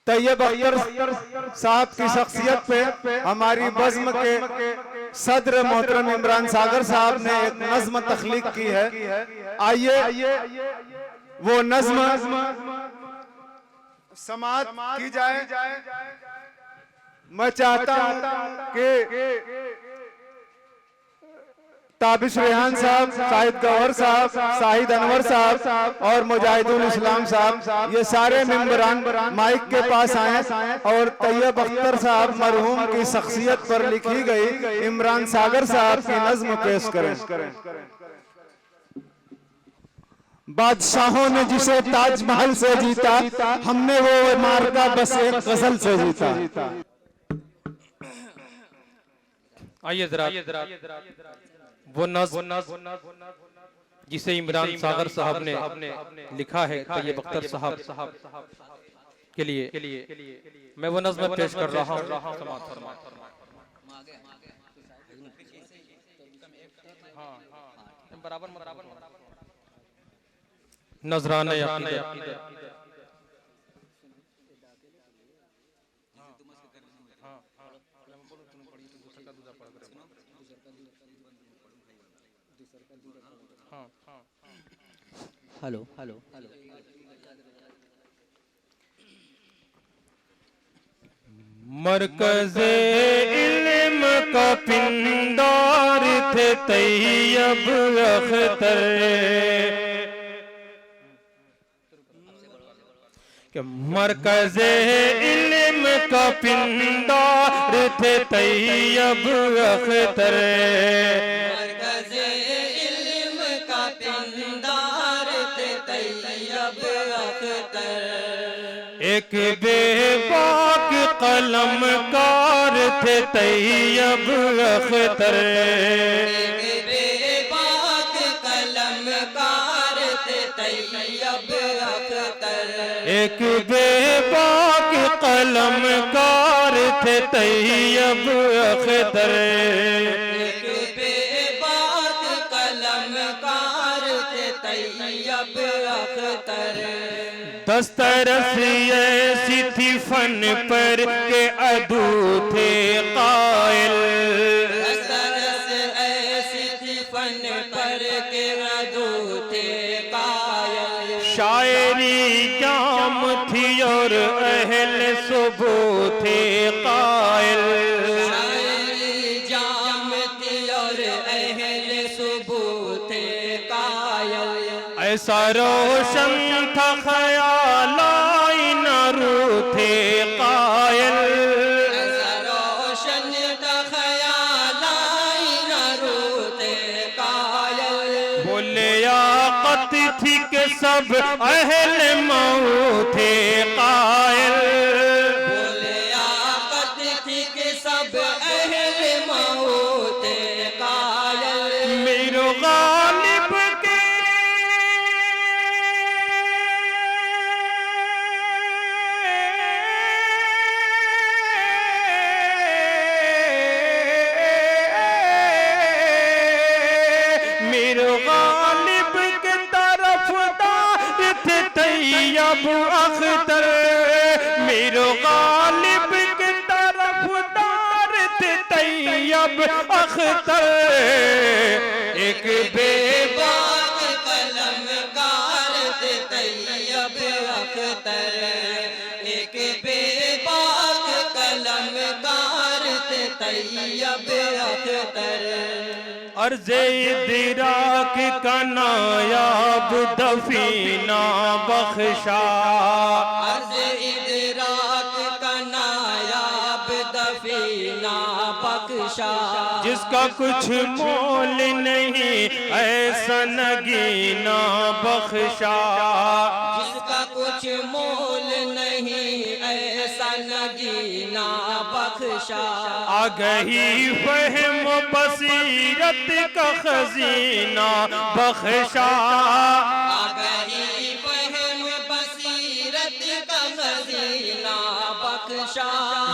तैयब अख्तर साहब की शख्सियत पे हमारी बज़्म के सदर मोहतरम इमरान सागर साहब ने एक नज़्म तख्लीक की है। आइए वो नज़्म समाअत की जाए। मैं चाहता हूं कि ताबिश रेहान साहब, शाहिद गौहर साहब, शाहिद अनवर साहब और मुजाहिदुल इस्लाम साहब ये सारे मेंबरान माइक के पास आए और तैयब अख्तर साहब मरहूम की शख्सियत पर लिखी गई इमरान सागर साहब की नज़्म पेश करें। बादशाहों ने जिसे ताजमहल से जीता, हमने वो मार्का बस एक गजल से जीता। आइए जरा वो नज़्म जिसे इमरान सागर साहब ने लिखा है तैयब अख्तर साहब के लिए मैं वो नज़्म पेश कर रहा हूँ। नजराने अक़ीदत। हेलो मरकज़े इल्म का पिंडार थे तैयब अख्तर कि मरकज़े इल्म का पिंडार थे तैयब अख्तर। मरकज़े इल्म का पिंडार थे तैयब अख्तर। एक बेबाक कलमकार थे तैयब अख्तर। एक बेबाक कलमकार थे तैयब अख्तर। एक बेबाक कलमकार थे तैयब अख्तर। एक बेबाक कलमकार थे तैयब अख्तर। दस्तरस ऐसी थी फन पर के अदू थे कायल। दस्तरस ऐसी थी फन पर के अदू थे कायल। शायरी जाम थी और अहल सुबह थे कायल। शायरी जाम थी और अहल सुबह थे कायल। ऐसा रोशन था ख्याल आईना रूह थे कायल। ऐसा रोशन था ख्याल आईना रूह थे कायल। बोले याकत थी के सब अहल मऊ थे कायल। बोले याकत थी के सब अहल मऊ थे कायल। मेरो गालिब के मेरो गालिब के तरफदार थे तैयब अख्तर। मेरो गालिब के तरफदार थे तैयब अख्तर। एक बेबाक कलमकार थे तैयब अख्तर। एक बेबाक कलमकार थे तैयब अख्तर। अर्ज़े इदराक का नायाब दफीना बख्शा। अर्ज़े इदराक का नायाब दफीना बख्शा। जिसका कुछ मोल नहीं ऐसा नगीना बख्शा। जिसका कुछ मोल नहीं ऐसा नगीना बख्शा। आ गई फहम बसीरत का खजीना बख्शा। आ गई फहम बसीरत का खजीना बख्शा।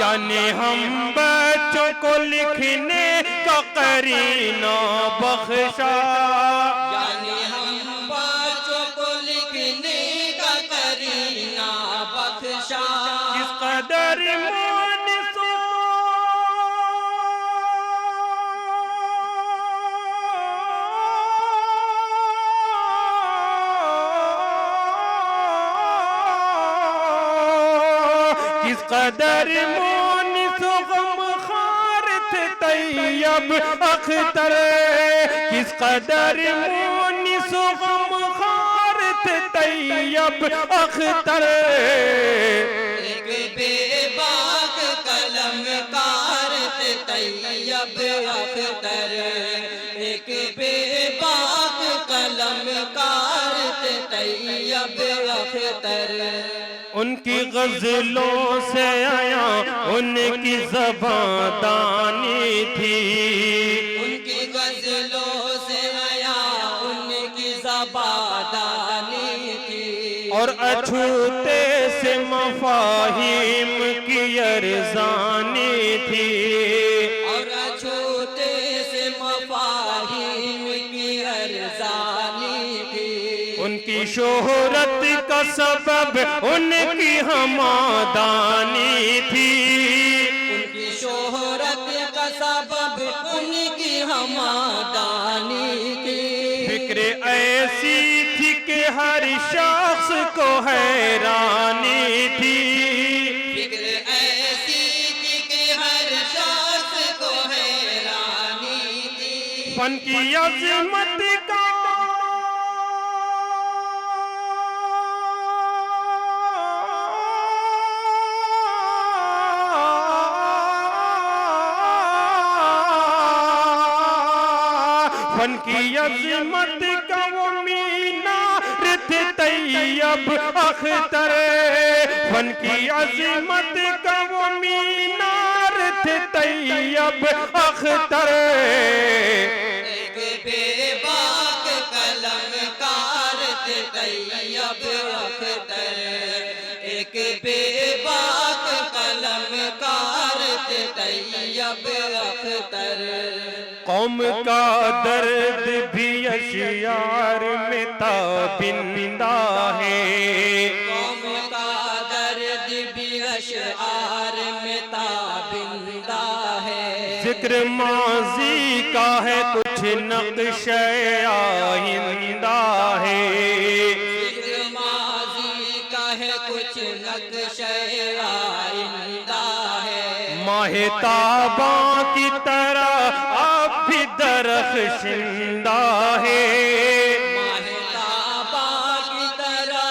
यानी हम बच्चों को लिखने का करीना बख्शा। यानी हम बच्चों को लिखने का करीना बख्शा। कदर मोनिसो किस कदर मोनिसो गम खार थे तैयब अख्तर, किस कदर मोनिसो गम खार थे तैयब अख्तर। एक बेबाक कलमकार थे तैयब अख्तर, एक बेबाक कलमकार थे तैयब अख्तर। उनकी गजलों से आया उनकी ज़बान दानी थी, उनकी गजलों से आया उनकी ज़बान दानी थी। और अछूते से मफाहिम की अरज़ानी थी, और अछूते से मफाहिम की अरज़ानी थी। उनकी शोहरत का सबब उनकी हमादानी थी, उनकी शोहरत का सबब उनकी हमादानी थी। फिक्र ऐसी थी कि हर शख्स को हैरानी थी, फिक्र ऐसी थी कि हर शख्स को हैरानी थी। फन की अज़मत का फन की अज़मत का वो मीनार थे तैयब अख्तर, फन की अज़मत का वो मीनार थे तैयब अख्तर। एक बेबाक कलमकार थे तैयब अख्तर, एक बेबाक कलमकार थे तैयब अख्तर। कौम का दर्द भी अशियार में ताबिंदा है, कौम का दर्द भी अशआर में ताबिंदा है। जिक्र माजी का है कुछ नक्शे आइंदा है, जिक्र माजी का है कुछ नक्शे आइंदा है। माहे ताबा की तरह अब भी दरख्शिंदा है, माहिताबा की तरह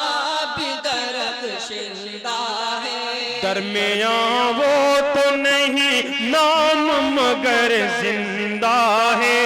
आप दरख्शिंदा है। दरमियाँ वो तो नहीं नाम मगर जिंदा है,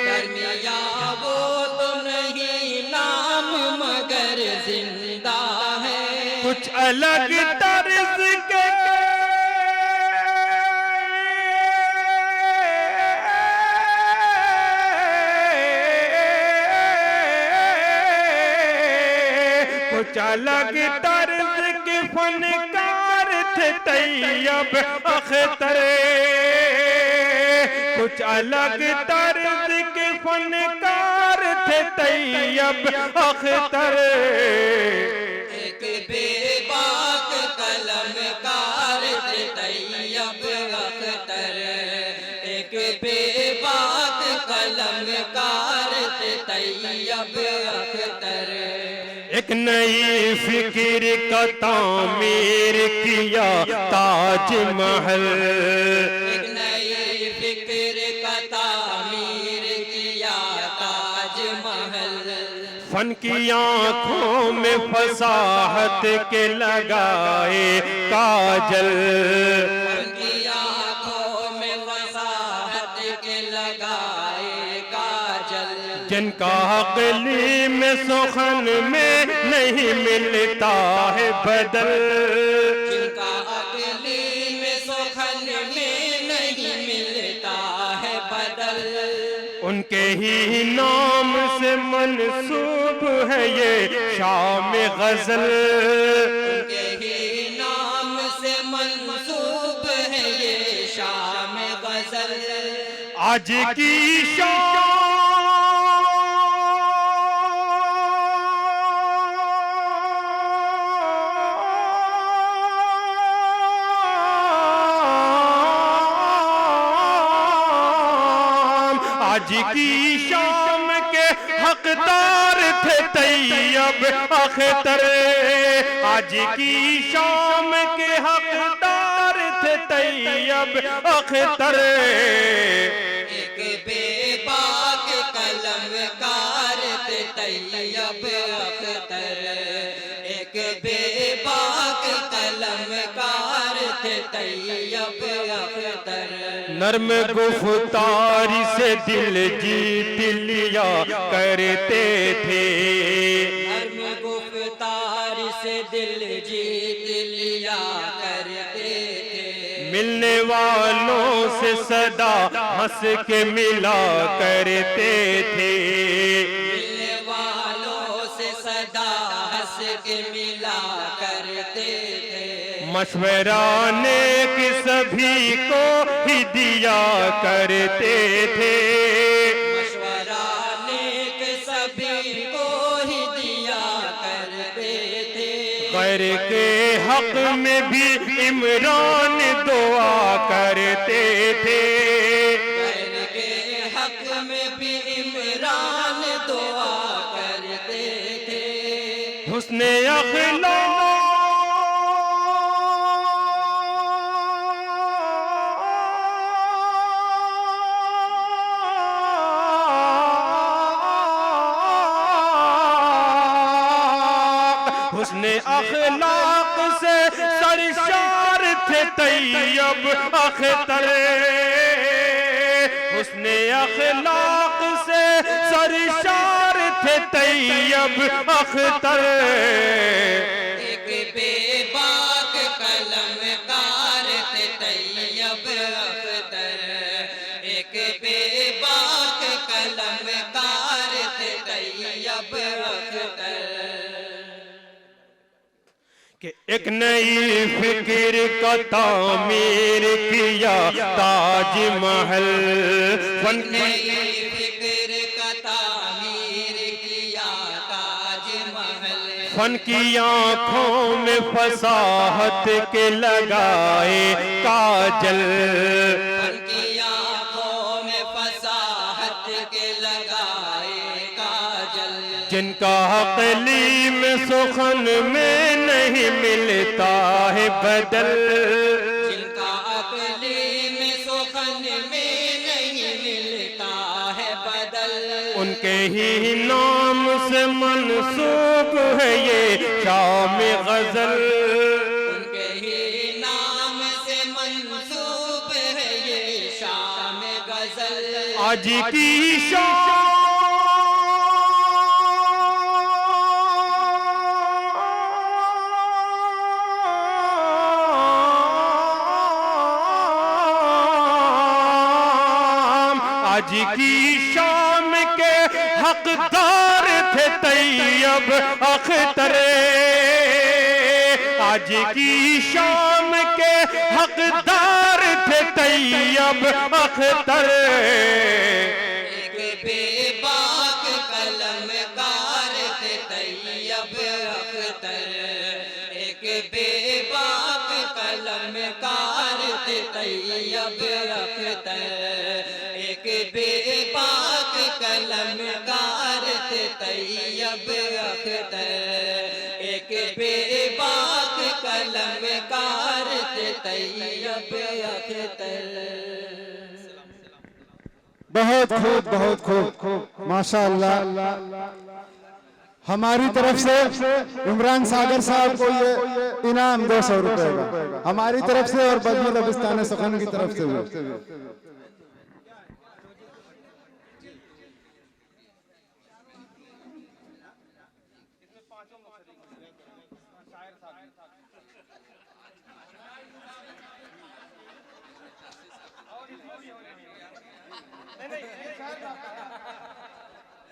दरमियाँ वो तो नहीं नाम मगर जिंदा है। कुछ अलग तर्ज के कुछ अलग तर्ज के फनकार थे तैयब अख्तर, कुछ अलग तर्ज के फनकार थे तैयब अख्तर। एक बेबाक कलमकार थे तैयब अख्तर, एक बेबाक कलमकार थे तैयब अख्तर। एक नई फिक्र का तामीर किया ताज महल, एक नई फिक्र का तामीर किया ताज महल। फन की आँखों में फसाहत के लगाए काजल, उनकी आँखों में वसाहत के लगाए काजल। जिनका अकली में सुखन में नहीं मिलता है बदल, जिनका अगली में सुखन में नहीं मिलता है बदल। उनके ही नाम से मंसूब है ये शाम गजल, उनके ही नाम से मंसूब है ये शाम गजल। आज की शाम आज की शाम के हकदार थे तैयब अख्तर, आज की शाम के हकदार थे तैयब अख्तर। एक बेबाक कलमकार थे तैयब अख्तर, एक बेबाक कलमकार थे तैयब अख्तर। नर्म गुफ्तारी से दिल जीत लिया करते थे, नर्म गुफ्तारी से दिल जीत लिया करते थे। मिलने वालों से सदा हंस के मिला करते थे, मिलने वालों से सदा हंस के मिला करते थे। मशवरा नेक सभी को ही दिया करते थे, मशवरा नेक सभी को ही दिया करते थे। गैर के हक में भी इमरान दुआ करते थे, गैर के हक में भी इमरान दुआ करते थे। हुस्ने अखलाक हुस्ने अखलाक से सरशार थे तैयब अख्तर, हुस्ने अखलाक से सरशार थे तैयब अख्तर। एक बेबाक कलमकार थे तैयब अख्तर, एक बेबाक कलमकार थे तैयब अख्तर। कि एक नई फिक्र का तामीर किया ताजमहल, फन नई फिक्र का तामीर किया ताजमहल। फन की आँखों में फसाहत के लगाए काजल, फन की आँखों में फसाहत के लगाए काजल। जिनका अक़ली में सुखन में नहीं मिलता है बदल, जिनका अक़ली में सुखन में नहीं मिलता है बदल। उनके ही नाम से मंसूब है ये शाम गजल, उनके ही नाम से मंसूब है ये शाम गजल। आज की शाम आज की शाम के हकदार थे तैयब अख्तर, आज की शाम के हकदार थे तैयब अख्तर। एक बेबाक कलमकार थे तैयब अख्तर, एक बेबाक कलमकार थे तैयब अख्तर, एक बेबाक कलमकार थे तैयब अख्तर, एक बेबाक कलमकार थे तैयब अख्तर। बहुत खूब माशाअल्लाह। हमारी तरफ से इमरान सागर साहब को ये इनाम 200 रुपए का हमारी तरफ से और बदमी दबिस्तान सुखन की तरफ से हुआ।